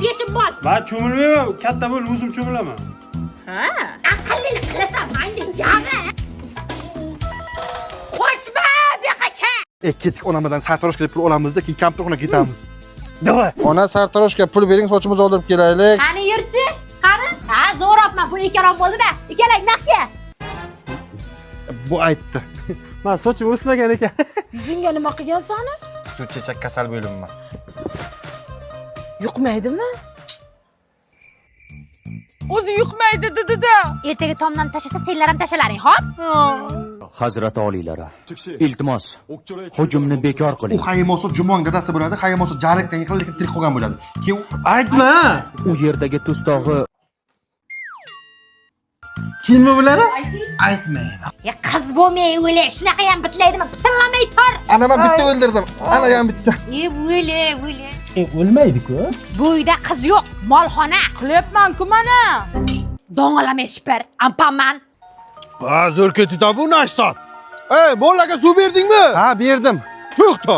yechib bor. Va cho'milmayman, katta bo'l, o'zim cho'milaman. Ha, aqllilik qilasan, menga yaga. Qo'shma, beqacha. Ketdik onamdan sartaroshga pul olamizda, keyin kompyuterxonaga ketamiz. Davay. Ona sartaroshga pul bering, sochimizni oldirib kelaylik. Qani yurchi? Qani? Ha, zo'robman, pul ikkarom bo'ldi-da. Ikkalak naqga. Bu aytdi. Men sochim o'smagan ekan. Yuzingga nima qilgansan? Sut-chechak kasal bo'limman. Yuqmaydimi? O'zi yuqmaydi dedi-da. Ertaga tomdan tashlasa, senlar ham tashalaring, xo'p? Hazrat oliylari, iltimos, hujumni bekor U qiling. Haymoso jumon gadasi bo'ladi, Haymoso jarikdan yiqilib lekin tirik qolgan bo'ladi. Keyin Aytma. U yerdagi tustog'i Kiyinma bularni? aytmayman. Ya qiz bo'lmay o'la, shunaqa ham bitlaydimi? Bitillamay tor. Ana men bitta o'ldirdim. Ana ham bitta. O'la. O'lmaydi-ku. Bu uyda qiz yo'q, molxona. Qilyapman-ku mana. Dong'alamay shipir, ampaman. Ha, zo'r ketdi bu nashsat. Ey, bolalarga suv berdingmi? Ha, berdim. To'xta.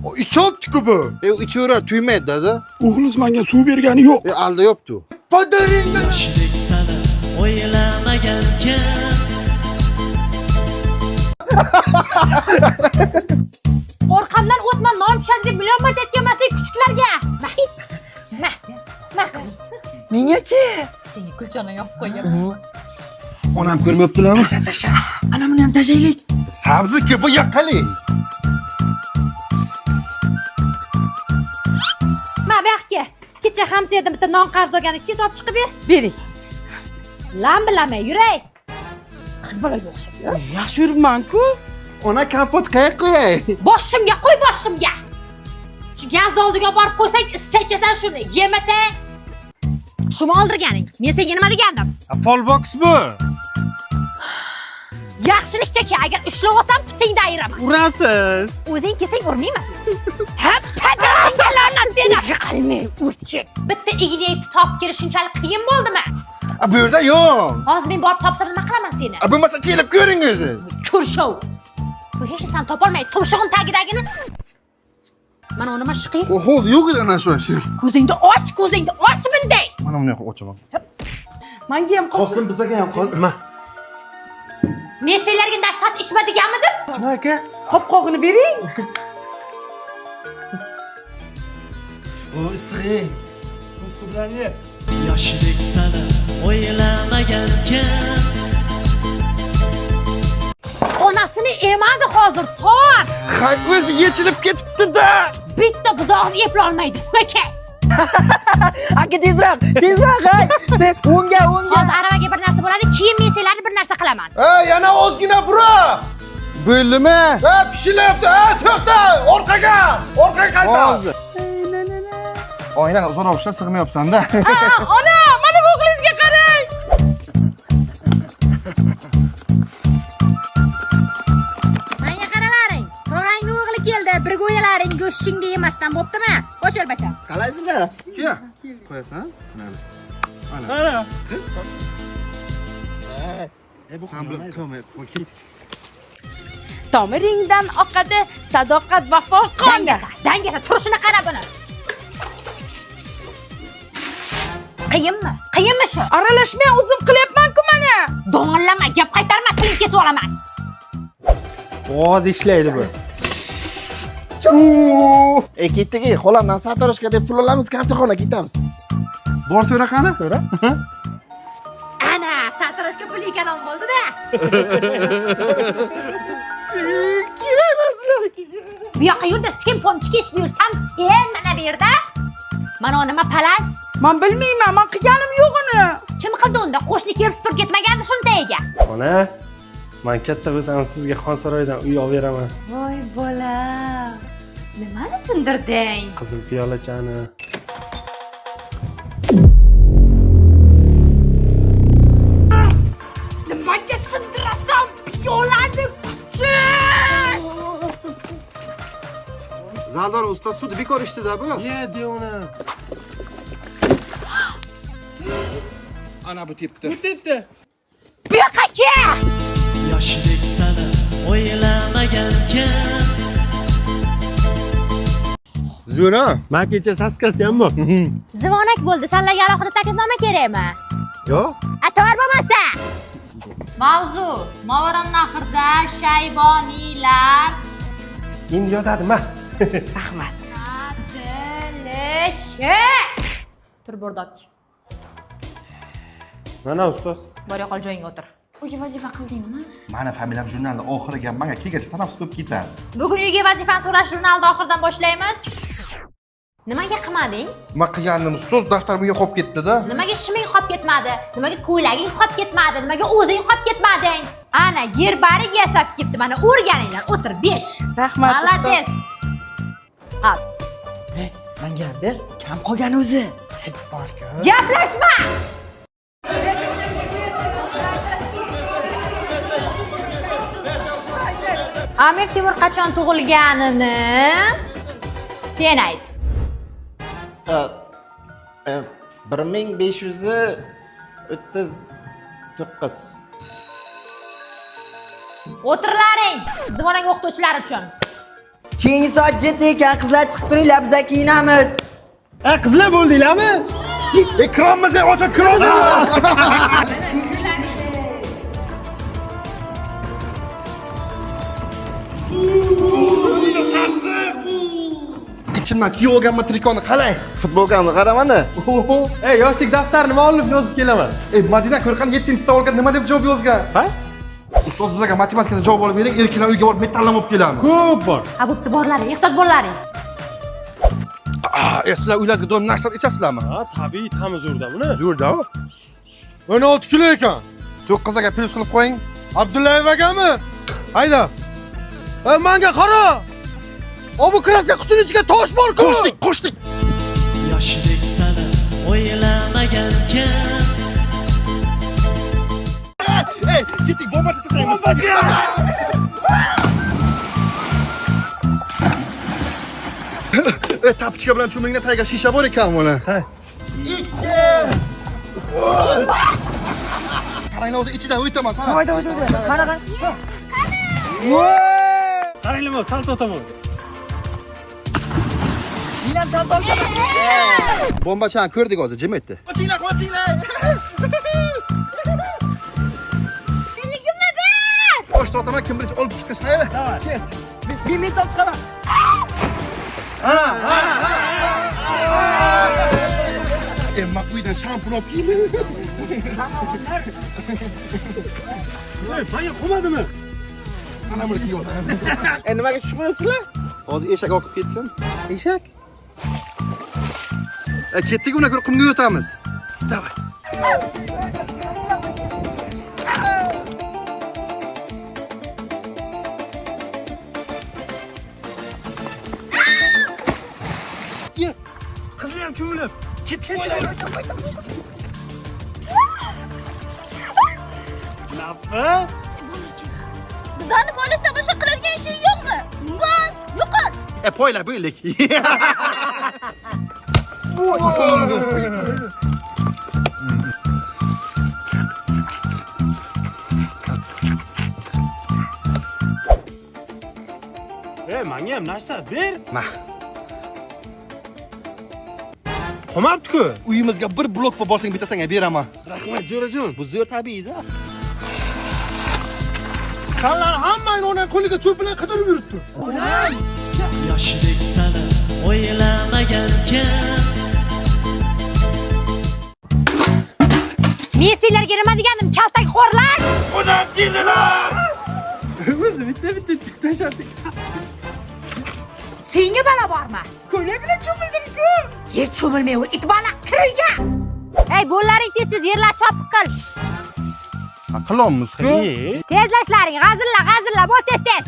O ichopti-ku bu. Ichaveradi, tuymaydi dedi. O'g'liz menga suv bergani yo'q. Alda yo'qdi. Fodaringni. O'ylamagankan Orqamdan o'tma, non tushadi deb million marta aytganman-sen kuchuklarga. Ma qizim. Mengachi? Seni kulchani yopib qo'ygan. Onam ko'rmayaptilarmi? Ana buni ham tashaylik. Sabzi-ku bu yoqqali. Ma baxtga. Kecha hamsiyada bitta non qarz olgani, tez olib chiqib ber. Bering. Lambilamay yuray. Qiz bolaga o'xshab yur. Yaxshi yuribman-ku. Ona kompot qayerga qo'yay? Boshimga qo'y, boshimga. Shu gaz oldiga borib qo'ysang, issichasan shuni. Yemata. Shuni oldirganing. Men senga nima degandim? Folbox bu. Yaxshilikcha agar ushlab olsam, putingni ayiraman. Urasiz. O'zing kelsang urmayman. Ha, pajaringga la'nat seni. Qalmay urchik. Bitta ignayni topib kelish shunchalik qiyin bo'ldimi? Bu yerda yo'q. Hozir men borib topsam nima qilaman seni? Bo'lmasa kelib ko'ringiz. Ko'rshov. Bu hech narsani topolmay, tumshug'in tagidagini. Mana nima shiqi? O'z yo'q edi ana shu ish. Ko'zingni och bunday. Mana buni ochaman. Menga ham Qosim bizga ham qol. Nima? Men senlarga darsat ichma deganmidim? Nima aka? qopqog'ini bering. O isring. Ustublani. Yoshlik sana o'ylamagankan Onasini emadi hozir, tor. Hay o'zi yechilib ketibdi-da. Bitta buzoqni eplay olmaydi. Ho'kaz. Aka tezroq, hay. O'ngga. Hozir aravaga bir narsa bo'ladi, keyin men senlarni bir narsa qilaman. Yana ozgina bura. Bo'ldimi? Pishilyapti. To'xta, orqaga qayta. Hozir. Oyna zo'r o'xsha sig'mayapsan-da. Ona, mana bu o'g'lingizga qarang. Menga qaralaring. Tog'angning o'g'li keldi. Birga o'ynalaring, go'shtingni yemasdan bo'ptimi? Qo'shil bacham. Qalaysizlar? Kel. Qo'yasan? Mana. Tomiringdan oqadi sadoqat vafo qoni. Dangasa, turishini qara buni. Qiyinmi shu? Aralashmay o'zim qilyapman-ku mana. Do'ng'illama, gap qaytarma, tilim kesib olaman. Oz ishlaydi bu. Ketdiki, xolamdan sartaroshga deb pul olamiz, kompyuterxonaga ketamiz. Bor so'ra qani? So'ra. Ana, sartaroshga pul ekan bo'ldi-da. Bu yoqqa yurda, sen ponchik ish buyursam, sen mana bu yerda. Mana nima palas? Men bilmayman, men qilganim yo'q uni. Kim qildi unda? Qo'shni kelib supurib ketmagandi shuni tagiga. Ona, men katta bo'lsam sizga Xonsaroydan uy olib beraman. Voy bola. Nimani sindirding? Qizil piyolachani. Nimaga sindirasan piyolani kuchi? Zaldor usta sud bekor ishdida bu. Deyona. Ana bu tepdi. Bu yoqqa kel. yoshlik sana o'ylamagankan Zo'r ha. Men kecha saskasiyam bor. Zivonak bo'ldi. Senlarga alohida taklifnoma kerakmi? Yo'q. Ator bo'lmasa. Mavzu: Movaron nahrida shayboniylar Endi yozadim ha. Rahmat. atilishi. Tur bo'rdok. Mana ustoz. Bor yo'qol joyingga o'tir. Uyga vazifa qildingmi? Mana familiyam jurnalni oxiriga menga kelgach tanaffus bo'lib ketadi. Bugun uyga vazifani so'rash jurnalida oxirdan boshlaymiz. Nimaga qilmading? Nima qilganim ustoz daftarim uyga qolib ketdi-da. Nimaga shiming qolib ketmadi? Nimaga ko'ylaging qolib ketmadi? Nimaga o'zing qolib ketmading? Ana yerbari yasab ketdi. Mana o'rganinglar. O'tir 5. Rahmat Malades. Al. Menga ber, kam qolgan o'zi. Gaplashma. Amir Temur qachon tug'ilganini sen ayt. 1539. O'tirlaring. Zivonaga o'qituvchilar uchun. Keyingi soat 7 ekan, qizlar chiqib turinglar, biz kiyinamiz. Qizlar bo'ldinglarmi? Ekranimiz ochiq kiradi. Ichimdan kiyib olganman trikoni qalay? Futbolkamni qaramani. Ey, yoshlik daftarini olib yozib kelaman. Madina ko'rqan 7-savolga nima deb javob yozgan? Ha? Ustoz bizga matematikada javob olib bering, erkaklar uyga borib metallam olib kelamiz. Ko'p bor. Ha, bo'pti, borlaring, ehtiyot bo'llaring. Sizlar uylaringizga doim narsa ichasizlarmi? Ha, tabiiy tamiz urda buni. Zo'rda. 16 kilo ekan. 9ga plus qilib qo'ying. Abdullayev akami. Hayda. Menga qara. Bu kraska qutining ichiga tosh bor-ku. Qo'shdik. Yoshlik sana o'ylamagankan. Ey, ketdik, bomba taslaymiz. Tapchika bilan cho'mingda tayga shisha bor ekan mana. Ha. Qaranglar o'zi ichida o'taman, qara. Qaranglar, sal to'tamiz. Menam salto olaman. Bombachani ko'rdik hozir, jim etdi. Qochinglar. Bosh tortaman, kim birinchi olib chiqish, haydi. Ket. Men topsam. Emma uydan shampun olib keldim. Manga qo'madimi? Mana buni kiyib olaman. Nimaga tushmayapsizlar? Hozir eshak oqib ketsin. Eshak? Ketdik, uni ko'ra qumga o'tamiz. Davay. Qizlar ham cho'milib. Ketdik. Nafqa? Bizlarni poylashdan boshqa qiladigan ishing yo'qmi? Bas, yo'qot. Poyla bo'ylik. Menga ham narsa ber. Ma. Qolmabdi-ku. Uyimizga bir blok borsang bitasanga beraman. Rahmat, jo'rajon. Bu zo'r tabiiyda. Qanlar hammani ona qo'liga cho'p bilan qidirib yuribdi. Yoshlik sana o'ylamagankan. Men sizlarga nima degandim? Kaltak xo'rlar. Onam keldilar. O'zi bitta chiqib tashladik. Senga balo bormi? Ko'ylak bilan cho'mildim-ku. Yer cho'milmayver, it bola kirga. Ey, bo'llaring tez yerlar chopiq qil. Qilamiz-ku. Tezlashlaring, g'azilla, bo'l tez.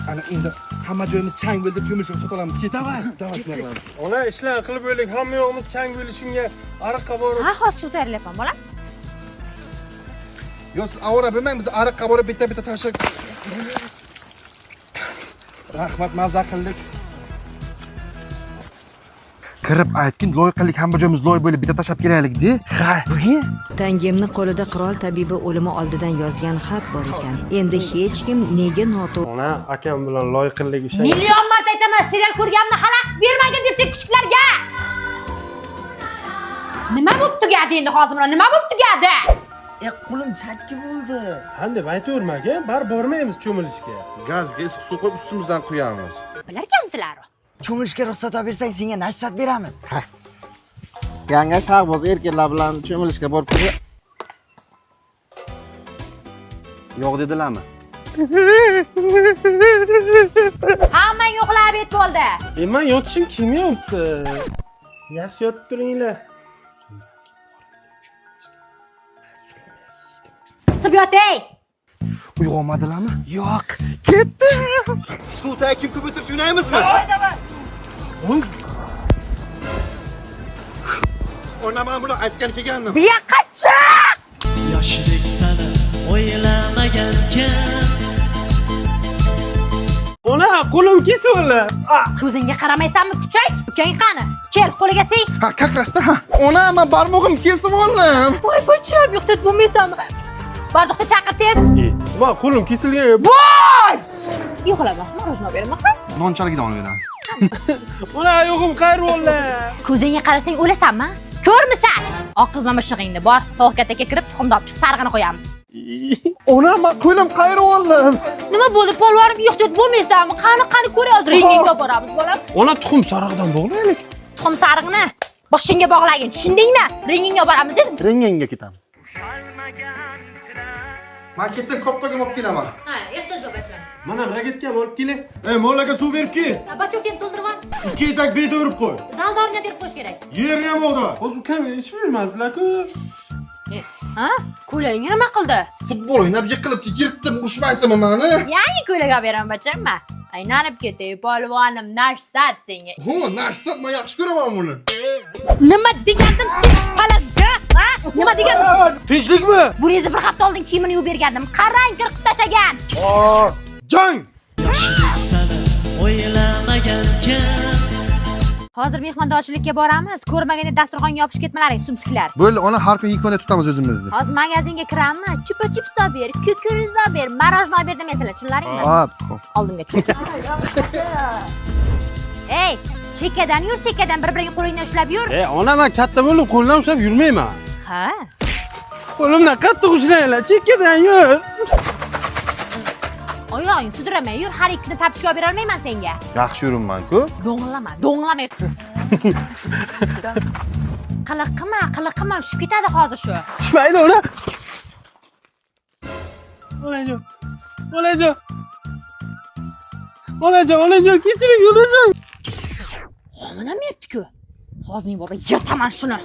Ana endi hamma joyimiz chang bo'ldi, cho'milishib sota olamiz. Ketaver. Davay shunday qilamiz. Ona ishlar qilib o'ylik, hamma yo'g'imiz chang bo'lishunga ariqqa borib. Ha, hozir suv tayyorlayapman, bolam. Yo, siz avora bilmang, biz ariqqa borib bitta tashib. Rahmat, mazza qildik. Kirib aytgin, loy qildik, hammajoyimiz loy bo'lib bitta tashab kelaylik-da. Ha, bo'yin. Tangemni qo'lida qirol tabibi o'limi oldidan yozgan xat bor ekan. Endi hech kim nega noto'g'ri Ona akam bilan loy qildik o'sha. Million marta aytaman, serial ko'rganimni xalaqit bermagin deb kuchuklarga. Nima bo'lib tugadi endi hozir mana? Nima bo'lib tugadi? Qo'lim chakki bo'ldi. Han deb aytavermaga, bar bormaymiz cho'milishga. Gazga issiq suv qo'yib ustimizdan quyamiz. Bilarkansizlar? Cho'milishga ruxsat olib bersang, senga nashsat beramiz. Yanga shahboz erkaklar bilan cho'milishga borib keldi. Yo'q dedilarmi? Hammang uxlab yet bo'ldi. Men yotishim kelmayapti. Yaxshi yotib turinglar. Qisib yotay. Uyg'onmadilarmi? Yo'q. Suvda kim ko'p o'tirib o'ynaymizmi? O'ynaman buni aytgan kelgandim. Bu yoqqa chiq. Yoshidek sani o'ylamagankan. Ona, qo'lim kesildi. Ko'zingga qaramaysanmi, kuchuk? Ukang qani? Kel, qo'liga siy. Ha, kakrasda ha. Ona, men barmog'im kesib oldim. Voy, bacham, yo'qdat bo'lmaysanmi? Bardoqda chaqir tez. Va qo'lim kesilgan. Voy! Yo'qlama, morojno beraman. Nonchaligidan olib beramiz. Ona, yo'g'im qayr bo'ldi. Ko'zingga qarasang o'lasanmi? Ko'rmisan? Oq qizma mishig'ingni bor, tovuq kattaga kirib tuxumni olib chiq, sarig'ini qo'yamiz. Ona, men qo'lim qayrib oldim. Nima bo'ldi? Polvonim yo'qdat bo'lmaysanmi? Qani ko'ramiz, ringingga boramiz, bolam. Ona tuxum sarig'idan bog'laylik. Tuxum sarig'ini boshingga bog'lagin, tushundingmi? Ringingga boramiz dedim. Renganga ketamiz. Men ketdim, koptogim olib kelaman. Ha, ehtiyoj yo'q, bacham. Mana ragetkam olib keling. Mollaga suv berib kel. Bachokdan to'ldirib ol. 2 etak beda urib qo'y. Zaldorini berib qo'yish kerak. Yerni ham o'g'da. Hozir ukam ish bermasizlar-ku. Ha? Ko'ylagingga nima qildi? Futbol o'ynab yiqilib yirtdim, urushmaysizmi meni? Yangi ko'ylak olib beraman, bachamma. Aylanib ketay, polvonim, nashsat senga. Ho, nashsat, men yaxshi ko'raman buni. Nima degandim sen palazga? Ha? Nima degandim? Tinchlikmi? Buningizni bir hafta oldin kiyimini yuvib bergandim. Qarang, qirqib tashagan. Jang! Yoshidek sani o'ylamagankan. Hozir mehmondorchilikka boramiz. Ko'rmaganda dasturxonga yopishib ketmalaring, sumsiklar. Bo'ldi, ona har kun 2 kunda tutamiz o'zimizni. Hozir magazinga kiramiz. Chupa-chups olib ber, kukuriz olib ber, marojno olib ber demaysizlar, tushunlaringmi? Hop. Oldimga tush. Ey, chekkadan yur, chekkadan bir-biriga qo'lingdan ushlab yur. Ona, men katta bo'lib qo'ldan ushlab yurmayman. Ha? Qo'limdan qattiq ushlanglar, chekkadan yur. Oyog'ing sudrama, yur, har 2 kunda tapishga olib bera olmayman senga. Yaxshi yuribman-ku. Do'nglama. Qiliqima, tushib ketadi hozir shu. Tushmaydi ona. Onajon, kechiring, onajon. Homina mertku. Hozir men bobo yirtaman shuni.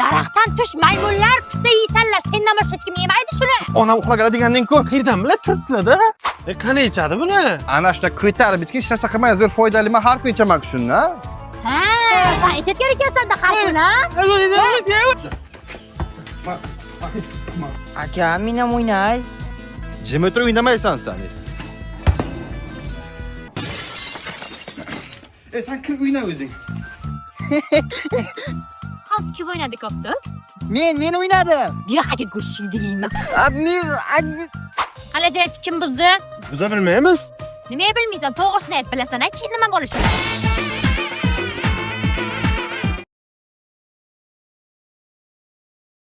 Daraxtdan tush maymunlar, pista yeysanlar, sendan boshqa hech kim yemaydi shuni. Ona uxlagan deganning-ku. Qayerdan bilib turibdilar-da? Qani ichadi buni? Ana shunda ko'tarib bitgan hech narsa qilmay, zo'r foydali, men har kun ichaman shuni. Ha, sen ichayotgan ekansan-da har kun, ha? Aka, men ham o'ynay. Jim o'tirib o'ynamaysan sen. Sen kir o'yna o'zing. Hozir kim o'ynadi koptok? Men o'ynadim. Bu yoqqa go'shing deyman. Xalajat kim buzdi? Biza bilmaymiz. Nima bilmaysan, to'g'risini ayt, bilasan-a, keyin nima bo'lishini.